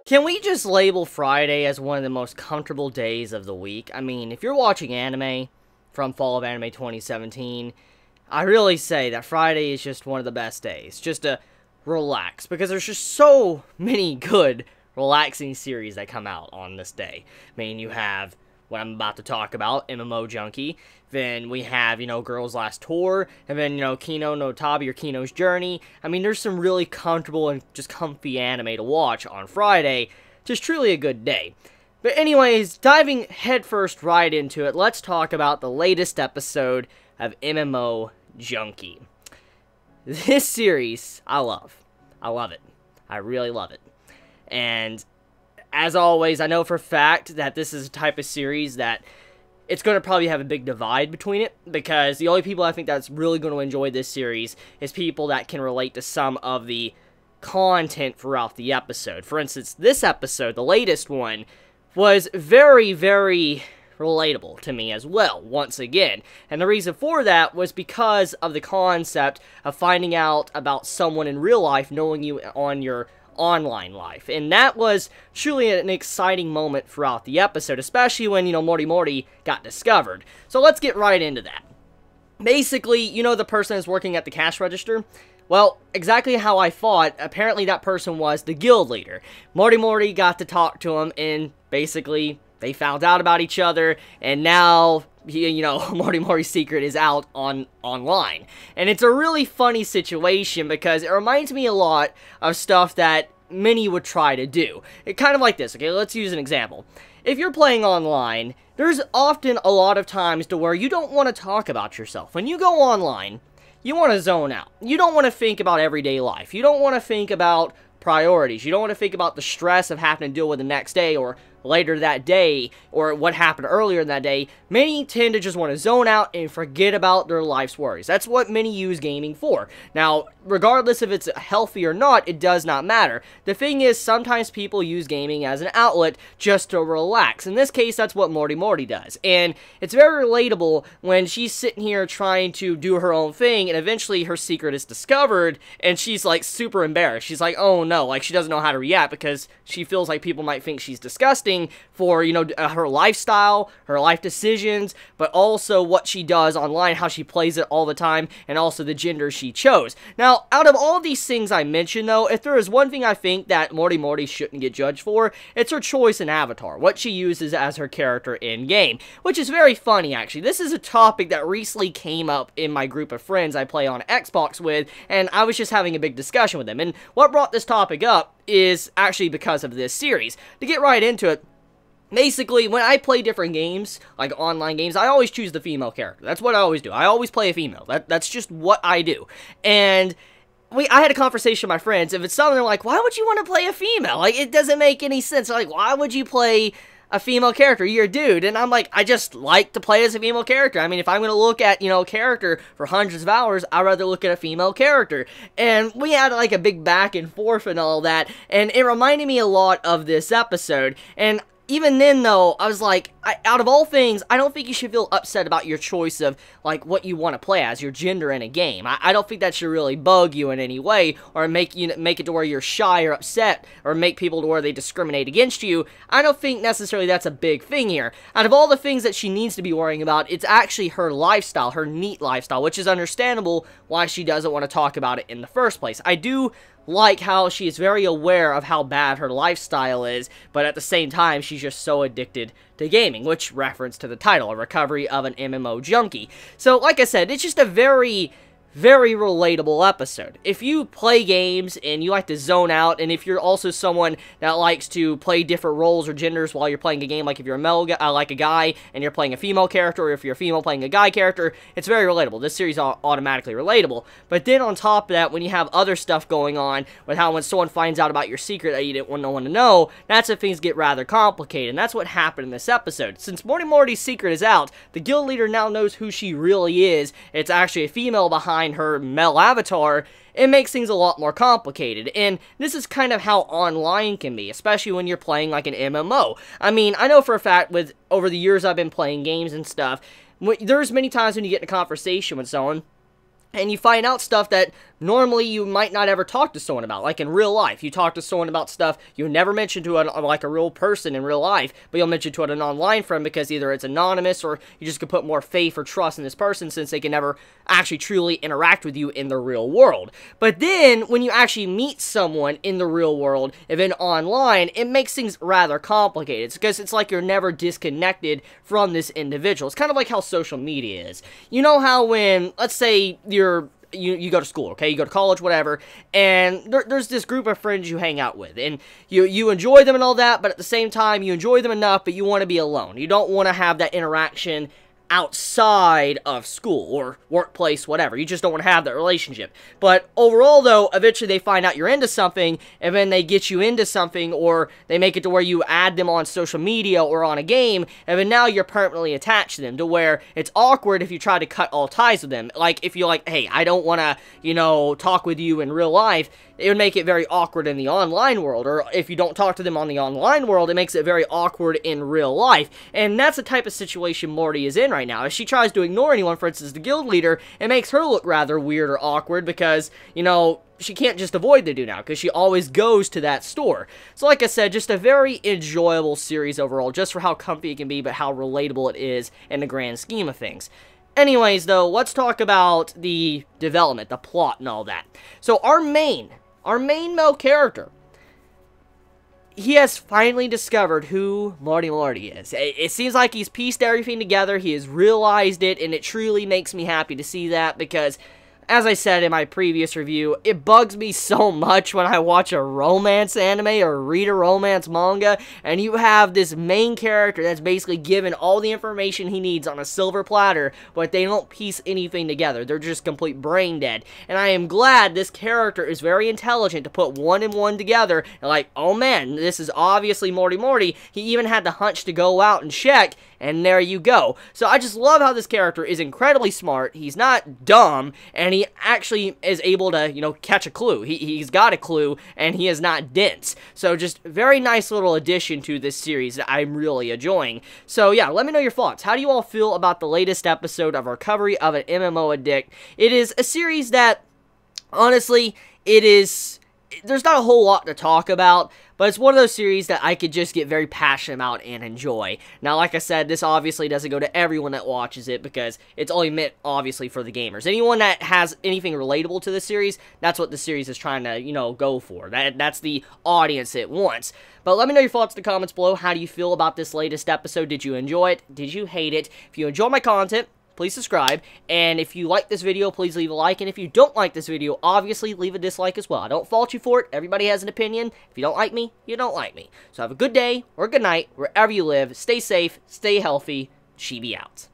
Can we just label Friday as one of the most comfortable days of the week? I mean, if you're watching anime from Fall of Anime 2017, I really say that Friday is just one of the best days. Just to relax, because there's just so many good, relaxing series that come out on this day. I mean, you have what I'm about to talk about, MMO Junkie. Then we have, Girls Last Tour. And then, Kino no Tabi or Kino's Journey. I mean, there's some really comfortable and just comfy anime to watch on Friday. Just truly a good day. But anyways, diving headfirst right into it, let's talk about the latest episode of MMO Junkie. This series, I love. I love it. I really love it. And as always, I know for a fact that this is a type of series that it's going to probably have a big divide between it, because the only people I think that's really going to enjoy this series is people that can relate to some of the content throughout the episode. For instance, this episode, the latest one, was very, very relatable to me as well, once again. And the reason for that was because of the concept of finding out about someone in real life knowing you on your online life. And that was truly an exciting moment throughout the episode, especially when, Mori got discovered. So let's get right into that. Basically, the person that's working at the cash register? Well, exactly how I thought, apparently that person was the guild leader. Mori got to talk to him, and basically they found out about each other, and now Mori's secret is out online. And it's a really funny situation because it reminds me a lot of stuff that many would try to do. It's kind of like this, okay? Let's use an example. If you're playing online, there's often a lot of times to where you don't want to talk about yourself. When you go online, you want to zone out. You don't want to think about everyday life. You don't want to think about priorities. You don't want to think about the stress of having to deal with the next day or later that day or what happened earlier in that day. Many tend to just want to zone out and forget about their life's worries. That's what many use gaming for. Now, regardless if it's healthy or not, it does not matter. The thing is, sometimes people use gaming as an outlet just to relax. In this case, that's what Mori does. And it's very relatable when she's sitting here trying to do her own thing, and eventually her secret is discovered, and she's like super embarrassed. She's like, oh no, like she doesn't know how to react because she feels like people might think she's disgusting for, her lifestyle, her life decisions, but also what she does online, how she plays it all the time, and also the gender she chose. Now, out of all these things I mentioned, though, if there is one thing I think that Mori shouldn't get judged for, it's her choice in avatar, what she uses as her character in-game, which is very funny, actually. This is a topic that recently came up in my group of friends I play on Xbox with, and I was just having a big discussion with them, and what brought this topic up is actually because of this series. To get right into it, basically, when I play different games, like online games, I always choose the female character. That's what I always do. I always play a female. That's just what I do. And I had a conversation with my friends. If it's something they're like, why would you want to play a female? Like, it doesn't make any sense. They're like, why would you play a female character? You're a dude. And I'm like, I just like to play as a female character. I mean, if I'm going to look at, a character for hundreds of hours, I'd rather look at a female character. And we had like a big back and forth and all that. And it reminded me a lot of this episode. And even then, though, I was like, out of all things, I don't think you should feel upset about your choice of, like, what you want to play as, your gender in a game. I don't think that should really bug you in any way, or make it to where you're shy or upset, or make people to where they discriminate against you. I don't think necessarily that's a big thing here. Out of all the things that she needs to be worrying about, it's actually her lifestyle, her neat lifestyle, which is understandable why she doesn't want to talk about it in the first place. I do like how she is very aware of how bad her lifestyle is, but at the same time, she's just so addicted to gaming, which reference to the title, A Recovery of an MMO Junkie. So, like I said, it's just a very relatable episode. If you play games and you like to zone out, and if you're also someone that likes to play different roles or genders while you're playing a game, like if you're a male, like a guy, and you're playing a female character, or if you're a female playing a guy character, it's very relatable. This series is automatically relatable. But then on top of that, when you have other stuff going on, with how when someone finds out about your secret that you didn't want no one to know, that's when things get rather complicated, and that's what happened in this episode. Since Mori's secret is out, the guild leader now knows who she really is. It's actually a female behind her male avatar. It makes things a lot more complicated, and this is kind of how online can be, especially when you're playing like an MMO. I mean, I know for a fact over the years I've been playing games and stuff, there's many times when you get in a conversation with someone, and you find out stuff that normally you might not ever talk to someone about. Like in real life, you talk to someone about stuff you never mention to like a real person in real life, but you'll mention to an online friend because either it's anonymous or you just could put more faith or trust in this person since they can never actually truly interact with you in the real world. But then, when you actually meet someone in the real world, and then online, it makes things rather complicated because it's like you're never disconnected from this individual. It's kind of like how social media is. You know how when, let's say, you go to school, okay? You go to college, whatever, and there's this group of friends you hang out with, and you enjoy them and all that, but at the same time, you enjoy them enough, but you want to be alone. You don't want to have that interaction outside of school or workplace, whatever. You just don't want to have that relationship. But overall, though, eventually they find out you're into something, and then they get you into something, or they make it to where you add them on social media or on a game, and then now you're permanently attached to them, to where it's awkward if you try to cut all ties with them. Like, if you're like, hey, I don't want to, talk with you in real life, it would make it very awkward in the online world. Or if you don't talk to them on the online world, it makes it very awkward in real life. And that's the type of situation Morty is in right now. If she tries to ignore anyone, for instance, the guild leader, it makes her look rather weird or awkward because, she can't just avoid the dude now because she always goes to that store. So like I said, just a very enjoyable series overall, just for how comfy it can be, but how relatable it is in the grand scheme of things. Anyways, though, let's talk about the development, the plot, and all that. So our main male character, he has finally discovered who Morty is. It seems like he's pieced everything together, he has realized it, and it truly makes me happy to see that because, as I said in my previous review, it bugs me so much when I watch a romance anime or read a romance manga, and you have this main character that's basically given all the information he needs on a silver platter, but they don't piece anything together. They're just complete brain dead. And I am glad this character is very intelligent to put one and one together, and like, oh man, this is obviously Morty. He even had the hunch to go out and check, and there you go. So I just love how this character is incredibly smart, he's not dumb, and he actually is able to, catch a clue. He's got a clue, and he is not dense. So just very nice little addition to this series that I'm really enjoying. So yeah, let me know your thoughts. How do you all feel about the latest episode of our recovery of an MMO addict? It is a series that, honestly, there's not a whole lot to talk about, but it's one of those series that I could just get very passionate about and enjoy. Now, like I said, this obviously doesn't go to everyone that watches it because it's only meant, obviously, for the gamers. Anyone that has anything relatable to the series, that's what the series is trying to, go for. That's the audience it wants. But let me know your thoughts in the comments below. How do you feel about this latest episode? Did you enjoy it? Did you hate it? If you enjoy my content, please subscribe, and if you like this video, please leave a like, and if you don't like this video, obviously leave a dislike as well. I don't fault you for it. Everybody has an opinion. If you don't like me, you don't like me. So have a good day or good night wherever you live. Stay safe, stay healthy. Chibi out.